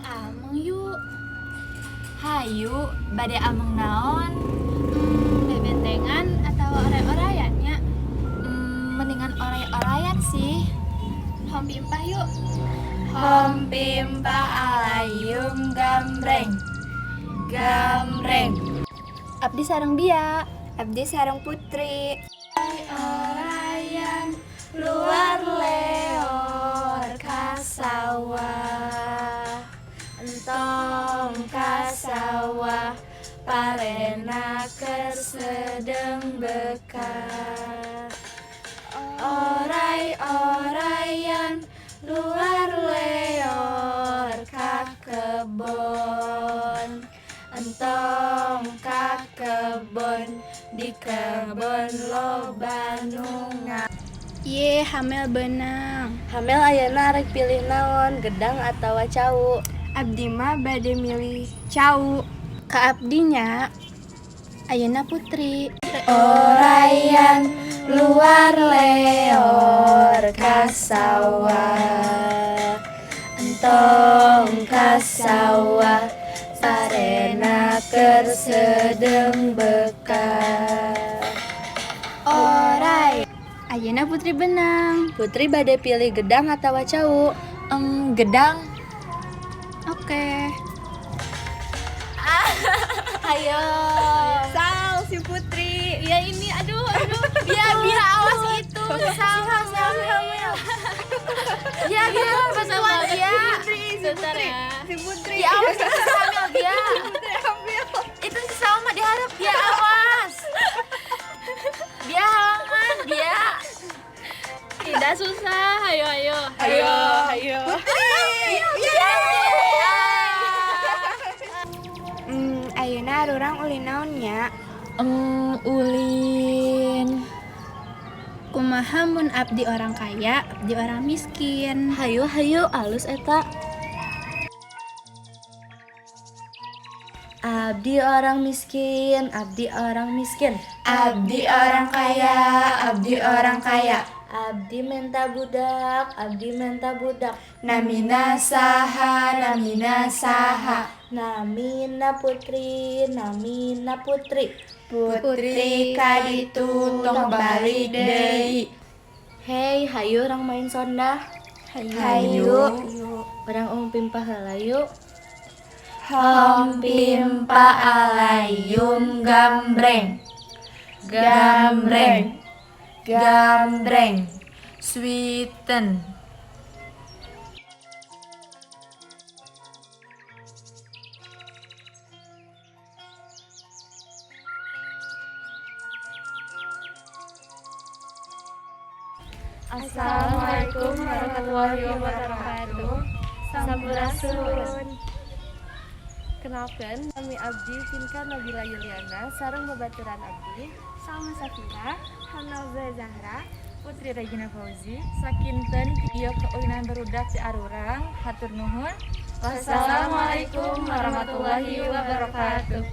ameng yuk. Hayu, bade ameng naon? Bebentengan atau oray-orayannya? Mendingan oray-orayan sih. Hom pimpah yuk. Hom pimpa alayum gambreng. Gambreng. Abdi sareng Bia. Abdi sareng Putri. Orayan luar leor kasawah, entong kasawah parena kersedeng bekah. Oray-orayan luar leor ka kebon, entong ka kebon, di kebon loba nunga. Ye, hamel benang. Hamel ayeuna rek pilih naon, gedang atawa cau. Abdi mah bade milih cau. Ka abdinya ayeuna Putri. Orayan luar leor kasawah, entong kasawah parena kersedeng bekah. Oray. Ayeuna Putri benang. Putri bade pilih gedang atawa cau. Gedang. Oke. Ayo. Sal si Putri. Ya ini aduh. Dia awas itu. Sama hamil. Ya dia bantuan dia. Sebentar ya. Si Putri. Ya awas itu hamil dia. Itu si Salma diharap dia awas. Dia halangan dia. Tidak susah. Ayo. Ayeuna urang ulin naonnya? Ulin. Kumaha mun abdi orang kaya, abdi orang miskin. Hayu alus eta. Abdi orang miskin. Abdi orang kaya, abdi orang kaya. Abdi menta budak. Namina saha. Namina putri. Putri kaditu tong balik deui. Hei, hayu orang main sonda. Hayu. Orang pimpah heula yuk. Hom pimpa alayum gambreng. Sweeten. Assalamualaikum warahmatullahi wabarakatuh. Sampurasun. Kenalkan, kami Abdi Finka Nabila Yuliana, sareng babaturan Abdi Salma Safira, Hanauza Zahra, Putri Regina Fauzi, sakinten ieu keuinan barudak di Arurang. Hatur nuhun. Wassalamualaikum warahmatullahi wabarakatuh.